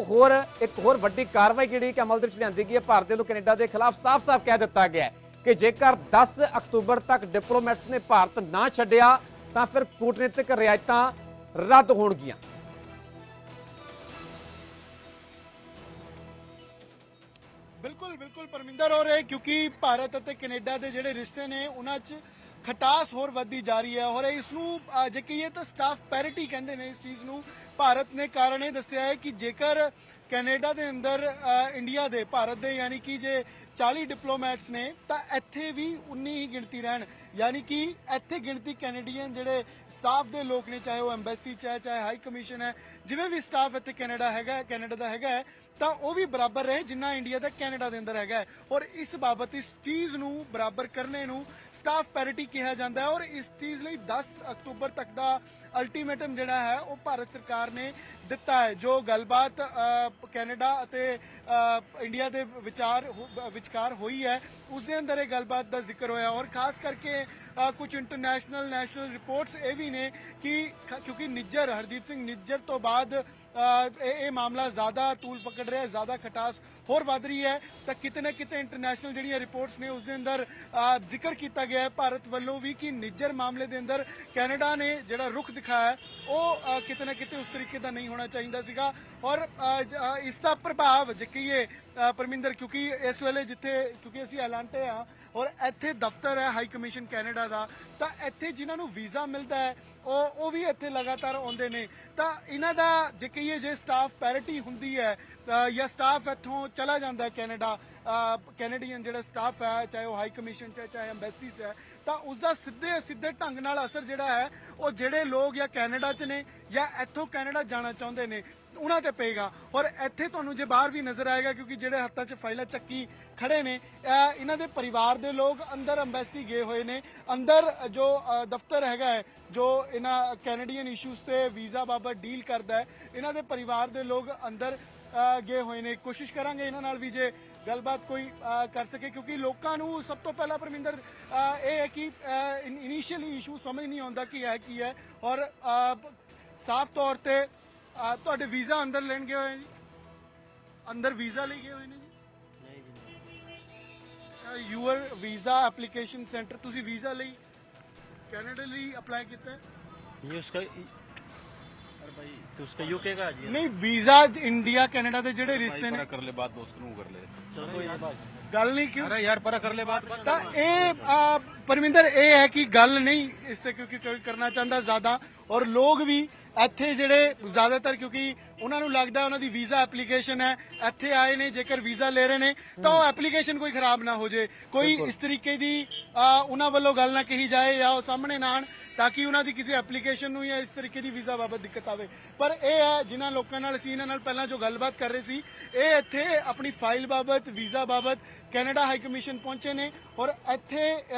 ਹੋਰ ਵੱਡੀ ਕਾਰਵਾਈ ਜਿਹੜੀ ਕਿ ਅਮਲ ਦੇ ਵਿੱਚ ਲਿਆਂਦੀ ਗਈ ਹੈ ਭਾਰਤੀਆਂ ਨੂੰ ਕੈਨੇਡਾ ਦੇ ਖਿਲਾਫ। ਸਾਫ਼-ਸਾਫ਼ ਕਹਿ ਦਿੱਤਾ ਗਿਆ ਕਿ ਜੇਕਰ 10 ਅਕਤੂਬਰ ਤੱਕ ਡਿਪਲੋਮੈਟਸ ਨੇ ਭਾਰਤ ਨਾ ਛੱਡਿਆ ਤਾਂ ਫਿਰ ਕੂਟਨੀਤਿਕ ਰਿਆਇਤਾਂ ਰੱਦ ਹੋਣਗੀਆਂ। ਬਿਲਕੁਲ ਪਰਮਿੰਦਰ ਹੋ ਰਹੇ, ਕਿਉਂਕਿ ਭਾਰਤ ਅਤੇ ਕੈਨੇਡਾ ਦੇ ਜਿਹੜੇ ਰਿਸ਼ਤੇ ਨੇ ਉਹਨਾਂ 'ਚ ਖਟਾਸ ਹੋਰ ਵੱਧਦੀ ਜਾ ਰਹੀ ਹੈ। ਔਰ ਇਸ ਨੂੰ ਜੇ ਕਹੀਏ ਤਾਂ ਸਟਾਫ ਪੈਰਿਟੀ ਕਹਿੰਦੇ ਨੇ ਇਸ ਚੀਜ਼ ਨੂੰ। ਭਾਰਤ ਨੇ ਕਾਰਨ ਇਹ ਦੱਸਿਆ ਹੈ ਕਿ ਜੇਕਰ ਕੈਨੇਡਾ ਦੇ ਅੰਦਰ ਇੰਡੀਆ ਦੇ, ਭਾਰਤ ਦੇ ਯਾਨੀ ਕਿ ਜੇ 40 ਡਿਪਲੋਮੈਟਸ ਨੇ ਤਾਂ ਇੱਥੇ ਵੀ 19 ਹੀ ਗਿਣਤੀ ਰਹਿਣ, ਯਾਨੀ ਕਿ ਇੱਥੇ ਗਿਣਤੀ ਕੈਨੇਡੀਅਨ ਜਿਹੜੇ ਸਟਾਫ ਦੇ ਲੋਕ ਨੇ, ਚਾਹੇ ਉਹ ਐਮਬੈਸੀ ਚਾਹੇ ਹਾਈ ਕਮਿਸ਼ਨ ਹੈ, ਜਿਵੇਂ ਵੀ ਸਟਾਫ ਇੱਥੇ ਕੈਨੇਡਾ ਦਾ ਹੈਗਾ ਹੈ, ਤਾਂ ਉਹ ਵੀ ਬਰਾਬਰ ਰਹੇ ਜਿੰਨਾ ਇੰਡੀਆ ਦਾ ਕੈਨੇਡਾ ਦੇ ਅੰਦਰ ਹੈਗਾ ਹੈ। ਔਰ ਇਸ ਬਾਬਤ ਇਸ ਚੀਜ਼ ਨੂੰ ਬਰਾਬਰ ਕਰਨੇ ਨੂੰ ਸਟਾਫ ਪੈਰਿਟੀ ਕਿਹਾ ਜਾਂਦਾ ਹੈ। ਔਰ ਇਸ ਚੀਜ਼ ਲਈ 10 ਅਕਤੂਬਰ ਤੱਕ ਦਾ ਅਲਟੀਮੇਟਮ ਜਿਹੜਾ ਹੈ ਉਹ ਭਾਰਤ ਸਰਕਾਰ ਨੇ ਦਿੱਤਾ ਹੈ। ਜੋ ਗੱਲਬਾਤ ਕੈਨੇਡਾ ਅਤੇ ਇੰਡੀਆ ਦੇ ਵਿਚਕਾਰ ਹੋਈ ਹੈ ਉਸ ਦੇ ਅੰਦਰ ਇਹ ਗੱਲਬਾਤ ਦਾ ਜ਼ਿਕਰ ਹੋਇਆ। ਔਰ ਖਾਸ ਕਰਕੇ ਕੁਝ ਇੰਟਰਨੈਸ਼ਨਲ ਨੈਸ਼ਨਲ ਰਿਪੋਰਟਸ ਇਹ ਵੀ ਨੇ ਕਿ ਕਿਉਂਕਿ ਹਰਦੀਪ ਸਿੰਘ ਨਿੱਜਰ ਤੋਂ ਬਾਅਦ ਇਹ ਮਾਮਲਾ ਜ਼ਿਆਦਾ ਤੂਲ ਪਕੜ ਰਿਹਾ ਹੈ, ਜ਼ਿਆਦਾ ਖਟਾਸ ਹੋਰ ਵੱਧ ਰਹੀ ਹੈ, ਤਾਂ ਕਿਤੇ ਨਾ ਕਿਤੇ ਇੰਟਰਨੈਸ਼ਨਲ ਜਿਹੜੀਆਂ ਰਿਪੋਰਟਸ ਨੇ ਉਸ ਦੇ ਅੰਦਰ ਜ਼ਿਕਰ ਕੀਤਾ ਗਿਆ ਹੈ ਭਾਰਤ ਵੱਲੋਂ ਵੀ ਕਿ ਨਿੱਜਰ ਮਾਮਲੇ ਦੇ ਅੰਦਰ ਕੈਨੇਡਾ ਨੇ ਜਿਹੜਾ ਰੁਖ ਦਿਖਾਇਆ ਉਹ ਕਿਤੇ ਨਾ ਕਿਤੇ ਉਸ ਤਰੀਕੇ ਦਾ ਨਹੀਂ ਹੋਣਾ ਚਾਹੀਦਾ ਸੀਗਾ। ਔਰ ਇਸ ਦਾ ਪ੍ਰਭਾਵ ਜੇ ਕਹੀਏ ਪਰਮਿੰਦਰ, ਕਿਉਂਕਿ ਇਸ ਵੇਲੇ ਕਿਉਂਕਿ ਅਸੀਂ ਐਲਾਂਟੇ ਆ ਔਰ ਇੱਥੇ ਦਫ਼ਤਰ ਹੈ ਹਾਈ ਕਮਿਸ਼ਨ ਕੈਨੇਡਾ ਦਾ, ਤਾਂ ਇੱਥੇ ਜਿਨ੍ਹਾਂ ਨੂੰ ਵੀਜ਼ਾ ਮਿਲਦਾ ਹੈ ਉਹ ਵੀ ਇੱਥੇ ਲਗਾਤਾਰ ਆਉਂਦੇ ਨੇ। ਤਾਂ ਇਹਨਾਂ ਦਾ ਜੇ ਕਹੀਏ ਜੇ ਸਟਾਫ ਪੈਰਿਟੀ ਹੁੰਦੀ ਹੈ ਜਾਂ ਸਟਾਫ ਇੱਥੋਂ ਚਲਾ ਜਾਂਦਾ ਹੈ ਕੈਨੇਡੀਅਨ ਜਿਹੜਾ ਸਟਾਫ ਹੈ, ਚਾਹੇ ਉਹ ਹਾਈ ਕਮਿਸ਼ਨ ਚਾਹੇ ਐਮਬੈਸੀਜ਼ ਹੈ, ਤਾਂ ਉਸਦਾ ਸਿੱਧੇ ਢੰਗ ਨਾਲ ਅਸਰ ਜਿਹੜਾ ਹੈ ਉਹ ਜਿਹੜੇ ਲੋਕ ਜਾਂ ਕੈਨੇਡਾ 'ਚ ਨੇ ਜਾਂ ਇੱਥੋਂ ਕੈਨੇਡਾ ਜਾਣਾ ਚਾਹੁੰਦੇ ਨੇ ਉਹਨਾਂ ਤੇ ਪਏਗਾ। ਔਰ ਇੱਥੇ ਤੁਹਾਨੂੰ ਜੇ ਬਾਹਰ ਵੀ ਨਜ਼ਰ ਆਏਗਾ, ਕਿਉਂਕਿ ਜਿਹੜੇ ਹੱਥਾਂ 'ਚ ਫਾਈਲਾਂ ਚੱਕੀ ਖੜੇ ਨੇ ਇਹਨਾਂ ਦੇ ਪਰਿਵਾਰ ਦੇ ਲੋਕ ਅੰਦਰ ਐਮਬੈਸੀ ਗਏ ਹੋਏ ਨੇ, ਅੰਦਰ ਜੋ ਦਫ਼ਤਰ ਹੈਗਾ ਹੈ ਜੋ ਇਹਨਾਂ ਕੈਨੇਡੀਅਨ ਇਸ਼ੂਜ਼ ਤੇ ਵੀਜ਼ਾ ਬਾਬਤ ਡੀਲ ਕਰਦਾ ਹੈ, ਇਹਨਾਂ ਦੇ ਪਰਿਵਾਰ ਦੇ ਲੋਕ ਅੰਦਰ ਗਏ ਹੋਏ ਨੇ। ਕੋਸ਼ਿਸ਼ ਕਰਾਂਗੇ ਇਹਨਾਂ ਨਾਲ ਵੀ ਜੇ ਗੱਲਬਾਤ ਕੋਈ ਕਰ ਸਕੇ, ਕਿਉਂਕਿ ਲੋਕਾਂ ਨੂੰ ਸਭ ਤੋਂ ਪਹਿਲਾਂ ਪਰਮਿੰਦਰ ਇਹ ਹੈ ਕਿ ਇਨੀਸ਼ੀਅਲੀ ਇਸ਼ੂ ਸਮਝ ਨਹੀਂ ਆਉਂਦਾ ਕਿ ਹੈ ਕੀ ਹੈ। ਔਰ ਸਾਫ਼ ਤੌਰ ਤੇ ਤੁਹਾਡੇ ਵੀਜ਼ਾ ਅੰਦਰ ਲੈਣ ਗਏ ਹੋਏ ਜੀ, ਅੰਦਰ ਵੀਜ਼ਾ ਲਈ ਗਏ ਹੋਏ ਨੇ ਜੀ? ਨਹੀਂ, ਯੂਅਰ ਵੀਜ਼ਾ ਐਪਲੀਕੇਸ਼ਨ ਸੈਂਟਰ, ਤੁਸੀਂ ਵੀਜ਼ਾ ਲਈ ਕੈਨੇਡਾ ਲਈ ਅਪਲਾਈ ਕੀਤਾ ਹੈ? ये उसका भाई तो उसका यूके का जी ਨਹੀਂ, ਵੀਜ਼ਾ ਇੰਡੀਆ ਕੈਨੇਡਾ ਦੇ ਜਿਹੜੇ ਰਿਸ਼ਤੇ ਨੇ कर ले बात दोस्त ਨੂੰ कर ले चलो कोई ना बात ਗੱਲ ਨਹੀਂ ਕਿਉਂ? अरे यार पर कर ले बात ਤਾਂ ਇਹ ਪਰਮਿੰਦਰ ਇਹ ਹੈ ਕਿ ਗੱਲ ਨਹੀਂ ਇਸ ਤੇ ਕਿਉਂਕਿ ਕੋਈ ਕਰਨਾ ਚਾਹੁੰਦਾ ਜ਼ਿਆਦਾ, ਔਰ ਲੋਕ ਵੀ ਇੱਥੇ ਜਿਹੜੇ ਜ਼ਿਆਦਾਤਰ ਕਿਉਂਕਿ ਉਹਨਾਂ ਨੂੰ ਲੱਗਦਾ ਉਹਨਾਂ ਦੀ ਵੀਜ਼ਾ ਐਪਲੀਕੇਸ਼ਨ ਹੈ, ਇੱਥੇ ਆਏ ਨੇ, ਜੇਕਰ ਵੀਜ਼ਾ ਲੈ ਰਹੇ ਨੇ ਤਾਂ ਉਹ ਐਪਲੀਕੇਸ਼ਨ ਕੋਈ ਖਰਾਬ ਨਾ ਹੋ ਜੇ, ਕੋਈ ਇਸ ਤਰੀਕੇ ਦੀ ਉਹਨਾਂ ਵੱਲੋਂ ਗੱਲ ਨਾ ਕਹੀ ਜਾਏ ਜਾਂ ਉਹ ਸਾਹਮਣੇ ਨਾ ਆਣ ਤਾਂ ਕਿ ਉਹਨਾਂ ਦੀ ਕਿਸੇ ਐਪਲੀਕੇਸ਼ਨ ਨੂੰ ਜਾਂ ਇਸ ਤਰੀਕੇ ਦੀ ਵੀਜ਼ਾ ਬਾਬਤ ਦਿੱਕਤ ਆਵੇ। ਪਰ ਇਹ ਹੈ ਜਿਨ੍ਹਾਂ ਲੋਕਾਂ ਨਾਲ ਅਸੀਂ ਇਹਨਾਂ ਨਾਲ ਪਹਿਲਾਂ ਜੋ ਗੱਲਬਾਤ ਕਰ ਰਹੇ ਸੀ, ਇਹ ਇੱਥੇ ਆਪਣੀ ਫਾਈਲ ਬਾਬਤ, ਵੀਜ਼ਾ ਬਾਬਤ ਕੈਨੇਡਾ ਹਾਈ ਕਮਿਸ਼ਨ ਪਹੁੰਚੇ ਨੇ ਔਰ ਇੱਥੇ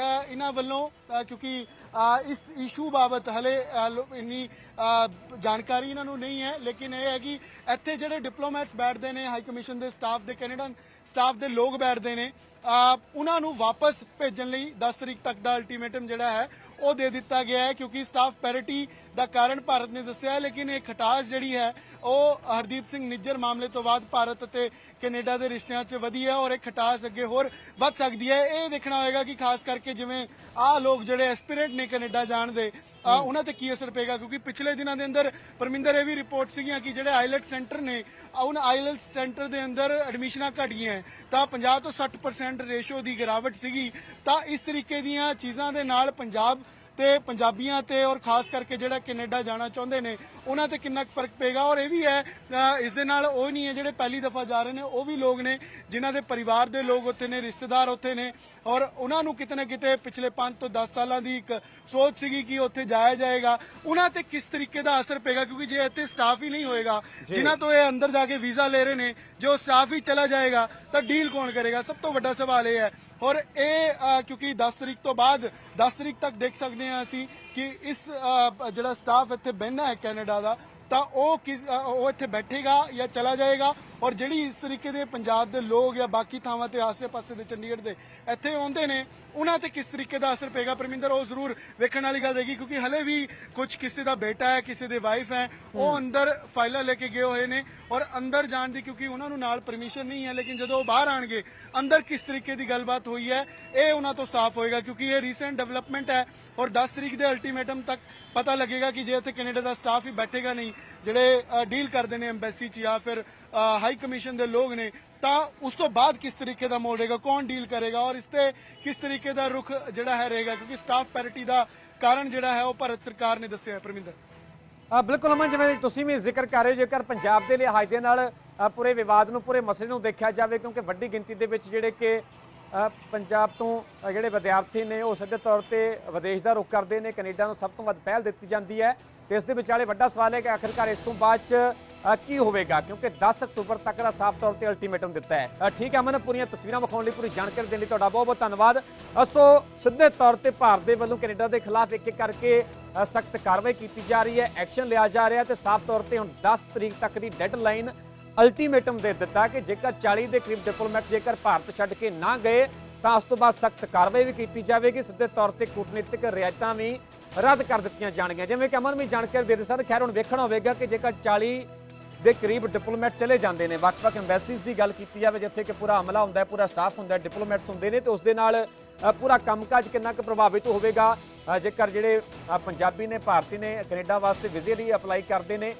ਇਹਨਾਂ ਵੱਲੋਂ ਕਿਉਂਕਿ ਇਸ ਇਸ਼ੂ ਬਾਬਤ ਹਲੇ ਇੰਨੀ ਜਾਣਕਾਰੀ ਇਹਨਾਂ ਨੂੰ ਨਹੀਂ ਹੈ, ਲੇਕਿਨ ਇਹ ਹੈ ਕਿ ਇੱਥੇ ਜਿਹੜੇ ਡਿਪਲੋਮੈਟਸ ਬੈਠਦੇ ਨੇ, ਹਾਈ ਕਮਿਸ਼ਨ ਦੇ ਸਟਾਫ ਦੇ, ਕੈਨੇਡਾ ਸਟਾਫ ਦੇ ਲੋਕ ਬੈਠਦੇ ਨੇ, ਉਹਨਾਂ ਨੂੰ ਵਾਪਸ ਭੇਜਣ ਲਈ 10 ਤਰੀਕ ਤੱਕ ਦਾ ਅਲਟੀਮੇਟਮ ਜਿਹੜਾ ਹੈ ਉਹ ਦੇ ਦਿੱਤਾ ਗਿਆ ਹੈ ਕਿਉਂਕਿ ਸਟਾਫ ਪੈਰਿਟੀ ਦਾ ਕਾਰਨ ਭਾਰਤ ਨੇ ਦੱਸਿਆ ਹੈ। ਲੇਕਿਨ ਇਹ ਖਟਾਸ ਜਿਹੜੀ ਹੈ ਉਹ ਹਰਦੀਪ ਸਿੰਘ ਨਿੱਜਰ ਮਾਮਲੇ ਤੋਂ ਬਾਅਦ ਭਾਰਤ ਅਤੇ ਕੈਨੇਡਾ ਦੇ ਰਿਸ਼ਤਿਆਂ 'ਚ ਵਧੀ ਹੈ ਔਰ ਇਹ ਖਟਾਸ ਅੱਗੇ ਹੋਰ ਵੱਧ ਸਕਦੀ ਹੈ। ਇਹ ਦੇਖਣਾ ਹੋਏਗਾ ਕਿ ਖਾਸ ਕਰਕੇ ਜਿਵੇਂ ਆਹ ਲੋਕ ਜਿਹੜੇ ਐਸਪੀਰੈਂਟ ਨੇ ਕੈਨੇਡਾ ਜਾਣ ਦੇ, ਉਹਨਾਂ ਤੇ ਕੀ ਅਸਰ ਪਏਗਾ ਕਿਉਂਕਿ ਪਿਛਲੇ ਦਿਨਾਂ ਦੇ ਅੰਦਰ ਪਰਮਿੰਦਰ ਇਹ ਵੀ ਰਿਪੋਰਟ ਸੀਗੀਆਂ ਕਿ ਜਿਹੜੇ ਆਈਲੈਟ ਸੈਂਟਰ ਨੇ, ਉਹਨਾਂ ਆਈਲੈਟ ਸੈਂਟਰ ਦੇ ਅੰਦਰ ਐਡਮਿਸ਼ਨਾਂ ਘਟ ਗਈਆਂ ਤਾਂ 50 ਤੋਂ 60% ਰੇਸ਼ੋ ਦੀ ਗਿਰਾਵਟ ਸੀਗੀ। ਤਾਂ ਇਸ ਤਰੀਕੇ ਦੀਆਂ ਚੀਜ਼ਾਂ ਦੇ ਨਾਲ ਪੰਜਾਬ ਤੇ ਪੰਜਾਬੀਆਂ ਤੇ ਔਰ ਖਾਸ ਕਰਕੇ ਜਿਹੜਾ ਕੈਨੇਡਾ ਜਾਣਾ ਚਾਹੁੰਦੇ ਨੇ ਉਹਨਾਂ ਤੇ ਕਿੰਨਾ ਫਰਕ ਪਏਗਾ। ਔਰ ਇਹ ਵੀ ਹੈ ਇਸ ਦੇ ਨਾਲ ਉਹ ਨਹੀਂ ਹੈ ਜਿਹੜੇ ਪਹਿਲੀ ਦਫਾ ਜਾ ਰਹੇ ਨੇ, ਉਹ ਵੀ ਲੋਕ ਨੇ ਜਿਨ੍ਹਾਂ ਦੇ ਪਰਿਵਾਰ ਦੇ ਲੋਕ ਉੱਥੇ ਨੇ, ਰਿਸ਼ਤੇਦਾਰ ਉੱਥੇ ਨੇ ਔਰ ਉਹਨਾਂ ਨੂੰ ਕਿਤੇ ਨਾ ਕਿਤੇ ਪਿਛਲੇ 5 ਤੋਂ 10 ਸਾਲਾਂ ਦੀ ਇੱਕ ਸੋਚ ਸੀਗੀ ਕਿ ਉੱਥੇ ਜਾਇਆ ਜਾਏਗਾ, ਉਹਨਾਂ ਤੇ ਕਿਸ ਤਰੀਕੇ ਦਾ ਅਸਰ ਪਏਗਾ ਕਿਉਂਕਿ ਜੇ ਇੱਥੇ ਸਟਾਫ ਹੀ ਨਹੀਂ ਹੋਏਗਾ ਜਿਨ੍ਹਾਂ ਤੋਂ ਇਹ ਅੰਦਰ ਜਾ ਕੇ ਵੀਜ਼ਾ ਲੈ ਰਹੇ ਨੇ, ਜੇ ਉਹ ਸਟਾਫ ਹੀ ਚਲਾ ਜਾਏਗਾ ਤਾਂ ਡੀਲ ਕੌਣ ਕਰੇਗਾ? ਸਭ ਤੋਂ ਵੱਡਾ ਸਵਾਲ ਇਹ ਹੈ। ਔਰ ਇਹ ਕਿਉਂਕਿ 10 ਤਰੀਕ ਤੋਂ ਬਾਅਦ 10 ਤਰੀਕ ਤੱਕ ਦੇਖ ਸਕਦੇ ਹਾਂ ਅਸੀਂ ਕਿ ਇਸ ਜਿਹੜਾ ਸਟਾਫ ਇੱਥੇ ਬਹਿਣਾ ਹੈ ਕੈਨੇਡਾ ਦਾ ਤਾਂ ਉਹ ਇੱਥੇ ਬੈਠੇਗਾ ਜਾਂ ਚਲਾ ਜਾਏਗਾ ਔਰ ਜਿਹੜੀ ਇਸ ਤਰੀਕੇ ਦੇ ਪੰਜਾਬ ਦੇ ਲੋਕ ਜਾਂ ਬਾਕੀ ਥਾਵਾਂ ਤੇ ਆਸੇ-ਪਾਸੇ ਦੇ ਚੰਡੀਗੜ੍ਹ ਦੇ ਇੱਥੇ ਆਉਂਦੇ ਨੇ ਉਹਨਾਂ ਤੇ ਕਿਸ ਤਰੀਕੇ ਦਾ ਅਸਰ ਪਏਗਾ ਪਰਮਿੰਦਰ, ਉਹ ਜ਼ਰੂਰ ਵੇਖਣ ਵਾਲੀ ਗੱਲ ਰਹੇਗੀ ਕਿਉਂਕਿ ਹਲੇ ਵੀ ਕੁਝ ਕਿਸੇ ਦਾ ਬੇਟਾ ਹੈ, ਕਿਸੇ ਦੇ ਵਾਈਫ ਹੈ, ਉਹ ਅੰਦਰ ਫਾਈਲਾਂ ਲੈ ਕੇ ਗਏ ਹੋਏ ਨੇ ਔਰ ਅੰਦਰ ਜਾਣ ਦੀ ਕਿਉਂਕਿ ਉਹਨਾਂ ਨੂੰ ਨਾਲ ਪਰਮਿਸ਼ਨ ਨਹੀਂ ਹੈ, ਲੇਕਿਨ ਜਦੋਂ ਉਹ ਬਾਹਰ ਆਣਗੇ ਅੰਦਰ ਕਿਸ ਤਰੀਕੇ ਦੀ ਗੱਲਬਾਤ ਹੋਈ ਹੈ ਇਹ ਉਹਨਾਂ ਤੋਂ ਸਾਫ਼ ਹੋਏਗਾ ਕਿਉਂਕਿ ਇਹ ਰੀਸੈਂਟ ਡਿਵੈਲਪਮੈਂਟ ਹੈ ਔਰ 10 ਤਰੀਕ ਦੇ ਅਲਟੀਮੇਟਮ ਤੱਕ ਪਤਾ ਲੱਗੇਗਾ ਕਿ ਜੇ ਇੱਥੇ ਕੈਨੇਡਾ ਦਾ ਸਟਾਫ ਹੀ ਬੈਠੇਗਾ ਨਹੀਂ, ਜਿਹੜੇ ਡੀਲ ਕਰਦੇ ਨੇ ਐਮਬੈਸੀ 'ਚ ਜਾਂ ਫਿਰ ਹਾਈ ਕਮਿਸ਼ਨ ਦੇ ਲੋਕ ਨੇ, ਤਾਂ ਉਸ ਤੋਂ ਬਾਅਦ ਕਿਸ ਤਰੀਕੇ ਦਾ ਮੋੜ ਰਹੇਗਾ, ਕੌਣ ਡੀਲ ਕਰੇਗਾ ਔਰ ਇਸ ਤੇ ਕਿਸ ਤਰੀਕੇ ਦਾ ਰੁਖ ਜਿਹੜਾ ਹੈ ਰਹੇਗਾ ਕਿਉਂਕਿ ਸਟਾਫ ਪੈਰਿਟੀ ਦਾ ਕਾਰਨ ਜਿਹੜਾ ਹੈ ਉਹ ਭਾਰਤ ਸਰਕਾਰ ਨੇ ਦੱਸਿਆ ਹੈ। ਪਰਮਿੰਦਰ ਬਿਲਕੁਲ ਅਮਨ, ਜਿਵੇਂ ਤੁਸੀਂ ਵੀ ਜ਼ਿਕਰ ਕਰ ਰਹੇ ਹੋ, ਜੇਕਰ ਪੰਜਾਬ ਦੇ ਲਿਹਾਜ਼ ਦੇ ਨਾਲ ਪੂਰੇ ਵਿਵਾਦ ਨੂੰ, ਪੂਰੇ ਮਸਲੇ ਨੂੰ ਦੇਖਿਆ ਜਾਵੇ ਕਿਉਂਕਿ ਵੱਡੀ ਗਿਣਤੀ ਦੇ ਵਿੱਚ ਜਿਹੜੇ ਕਿ ਪੰਜਾਬ ਤੋਂ ਜਿਹੜੇ ਵਿਦਿਆਰਥੀ ਨੇ ਉਹ ਸਿੱਧੇ ਤੌਰ ਤੇ ਵਿਦੇਸ਼ ਦਾ ਰੁਖ ਕਰਦੇ ਨੇ, ਕੈਨੇਡਾ ਨੂੰ ਸਭ ਤੋਂ ਵੱਧ ਪਹਿਲ ਦਿੱਤੀ ਜਾਂਦੀ ਹੈ ਤੇ ਇਸ ਦੇ ਵਿਚਾਲੇ ਵੱਡਾ ਸਵਾਲ ਹੈ ਕਿ ਆਖਿਰਕਾਰ ਇਸ ਤੋਂ ਬਾਅਦ 'ਚ ਕੀ ਹੋਵੇਗਾ ਕਿਉਂਕਿ 10 ਅਕਤੂਬਰ ਤੱਕ ਦਾ ਸਾਫ਼ ਤੌਰ ਤੇ ਅਲਟੀਮੇਟਮ ਦਿੱਤਾ ਹੈ। ਠੀਕ ਹੈ ਅਮਨ, ਪੂਰੀਆਂ ਤਸਵੀਰਾਂ ਵਿਖਾਉਣ ਲਈ, ਪੂਰੀ ਜਾਣਕਾਰੀ ਦੇਣ ਲਈ ਤੁਹਾਡਾ ਬਹੁਤ ਬਹੁਤ ਧੰਨਵਾਦ। ਸੋ ਸਿੱਧੇ ਤੌਰ ਤੇ ਭਾਰਤ ਦੇ ਵੱਲੋਂ ਕੈਨੇਡਾ ਦੇ ਖਿਲਾਫ ਇੱਕ ਇੱਕ ਕਰਕੇ ਸਖਤ ਕਾਰਵਾਈ ਕੀਤੀ ਜਾ ਰਹੀ ਹੈ, ਐਕਸ਼ਨ ਲਿਆ ਜਾ ਰਿਹਾ ਤੇ ਸਾਫ਼ ਤੌਰ ਤੇ ਹੁਣ 10 ਤਰੀਕ ਤੱਕ ਦੀ ਡੈਡਲਾਈਨ ਅਲਟੀਮੇਟਮ ਦੇ ਦਿੱਤਾ ਕਿ ਜੇਕਰ 40 ਦੇ ਕਰੀਬ ਡਿਪਲੋਮੈਟ ਜੇਕਰ ਭਾਰਤ ਛੱਡ ਕੇ ਨਾ ਗਏ ਤਾਂ ਉਸ ਤੋਂ ਬਾਅਦ ਸਖਤ ਕਾਰਵਾਈ ਵੀ ਕੀਤੀ ਜਾਵੇਗੀ, ਸਿੱਧੇ ਤੌਰ ਤੇ ਕੂਟਨੀਤਿਕ ਰਿਆਇਤਾਂ ਵੀ ਰੱਦ ਕਰ ਦਿੱਤੀਆਂ ਜਾਣਗੀਆਂ। ਜਿਵੇਂ ਕਿ ਅਮਨ ਵੀ ਜਾਣਕਾਰੀ ਦੇ ਰਹੇ ਸਨ, ਖੈਰ ਹੁਣ ਵੇਖਣਾ ਹੋਵੇਗਾ ਕਿ ਜੇਕਰ 40 ਦੇ ਕਰੀਬ ਡਿਪਲੋਮੈਟ ਚਲੇ ਜਾਂਦੇ ਨੇ, ਵੱਖ-ਵੱਖ ਐਮਬੈਸੀਜ਼ ਦੀ ਗੱਲ ਕੀਤੀ ਜਾਵੇ ਜਿੱਥੇ ਕਿ ਪੂਰਾ ਅਮਲਾ ਹੁੰਦਾ ਹੈ, ਪੂਰਾ ਸਟਾਫ ਹੁੰਦਾ ਹੈ, ਡਿਪਲੋਮੈਟਸ ਹੁੰਦੇ ਨੇ ਤੇ ਉਸ ਦੇ ਨਾਲ ਪੂਰਾ ਕੰਮਕਾਜ ਕਿੰਨਾ ਕੁ ਪ੍ਰਭਾਵਿਤ ਹੋਵੇਗਾ ਜੇਕਰ ਜਿਹੜੇ ਪੰਜਾਬੀ ਨੇ, ਭਾਰਤੀ ਨੇ ਕੈਨੇਡਾ ਵਾਸਤੇ ਵੀਜ਼ੇ ਲਈ ਅਪਲਾਈ ਕਰਦੇ ਨੇ,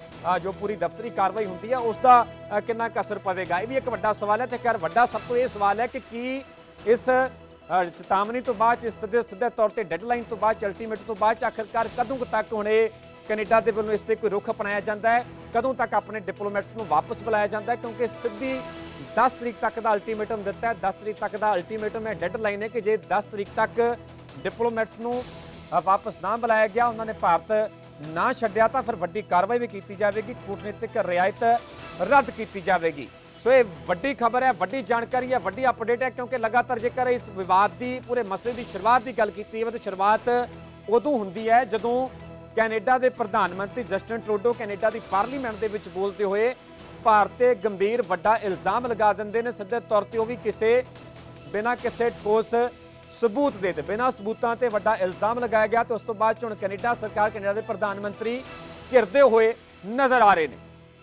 ਜੋ ਪੂਰੀ ਦਫ਼ਤਰੀ ਕਾਰਵਾਈ ਹੁੰਦੀ ਹੈ ਉਸ ਦਾ ਕਿੰਨਾ ਕੁ ਅਸਰ ਪਵੇਗਾ, ਇਹ ਵੀ ਇੱਕ ਵੱਡਾ ਸਵਾਲ ਹੈ। ਤੇ ਖੈਰ ਵੱਡਾ ਸਭ ਤੋਂ ਇਹ ਸਵਾਲ ਹੈ ਕਿ ਕੀ ਇਸ ਚੇਤਾਵਨੀ ਤੋਂ ਬਾਅਦ, ਇਸ ਸਿੱਧੇ ਤੌਰ ਤੇ ਡੈਡਲਾਈਨ ਤੋਂ ਬਾਅਦ, ਅਲਟੀਮੇਟ ਤੋਂ ਬਾਅਦ ਆਖਿਰਕਾਰ ਕਦੋਂ ਤੱਕ ਹੁਣ ਇਹ ਕੈਨੇਡਾ ਦੇ ਵੱਲੋਂ ਇਸ ਤੇ ਕੋਈ ਰੁਖ ਅਪਣਾਇਆ ਜਾਂਦਾ ਹੈ, ਕਦੋਂ ਤੱਕ ਆਪਣੇ ਡਿਪਲੋਮੈਟਸ ਨੂੰ ਵਾਪਸ ਬੁਲਾਇਆ ਜਾਂਦਾ ਹੈ ਕਿਉਂਕਿ ਸਿੱਧੀ 10 ਤਰੀਕ ਤੱਕ ਦਾ ਅਲਟੀਮੇਟਮ ਦਿੱਤਾ ਹੈ। 10 ਤਰੀਕ ਤੱਕ ਦਾ ਅਲਟੀਮੇਟਮ ਹੈ, ਡੈਡਲਾਈਨ ਹੈ ਕਿ ਜੇ 10 ਤਰੀਕ ਤੱਕ ਡਿਪਲੋਮੈਟਸ ਨੂੰ ਵਾਪਸ ਨਾ ਬੁਲਾਇਆ ਗਿਆ, ਉਹਨਾਂ ਨੇ ਭਾਰਤ ਨਾ ਛੱਡਿਆ ਤਾਂ ਫਿਰ ਵੱਡੀ ਕਾਰਵਾਈ ਵੀ ਕੀਤੀ ਜਾਵੇਗੀ, ਕੂਟਨੀਤਿਕ ਰਿਆਇਤ ਰੱਦ ਕੀਤੀ ਜਾਵੇਗੀ। ਸੋ ਇਹ ਵੱਡੀ ਖਬਰ ਹੈ, ਵੱਡੀ ਜਾਣਕਾਰੀ ਹੈ, ਵੱਡੀ ਅਪਡੇਟ ਹੈ ਕਿਉਂਕਿ ਲਗਾਤਾਰ ਜੇਕਰ ਇਸ ਵਿਵਾਦ ਦੀ, ਪੂਰੇ ਮਸਲੇ ਦੀ ਸ਼ੁਰੂਆਤ ਦੀ ਗੱਲ ਕੀਤੀ ਹੈ ਤਾਂ ਸ਼ੁਰੂਆਤ ਉਦੋਂ ਹੁੰਦੀ ਹੈ ਜਦੋਂ ਕੈਨੇਡਾ ਦੇ ਪ੍ਰਧਾਨ ਮੰਤਰੀ ਜਸਟਿਨ ਟਰੂਡੋ ਕੈਨੇਡਾ ਦੀ ਪਾਰਲੀਮੈਂਟ ਦੇ ਵਿੱਚ ਬੋਲਦੇ ਹੋਏ ਭਾਰਤ ਤੇ ਗੰਭੀਰ ਵੱਡਾ ਇਲਜ਼ਾਮ ਲਗਾ ਦਿੰਦੇ ਨੇ, ਸਿੱਧੇ ਤੌਰ ਤੇ ਉਹ ਵੀ ਬਿਨਾਂ ਕਿਸੇ ਠੋਸ ਸਬੂਤ ਦੇ ਬਿਨਾਂ ਸਬੂਤਾਂ ਤੇ ਵੱਡਾ ਇਲਜ਼ਾਮ ਲਗਾਇਆ ਗਿਆ ਤੇ ਉਸ ਤੋਂ ਬਾਅਦ ਹੁਣ ਕੈਨੇਡਾ ਸਰਕਾਰ, ਕੈਨੇਡਾ ਦੇ ਪ੍ਰਧਾਨ ਮੰਤਰੀ ਘਿਰਦੇ ਹੋਏ ਨਜ਼ਰ ਆ ਰਹੇ ਨੇ।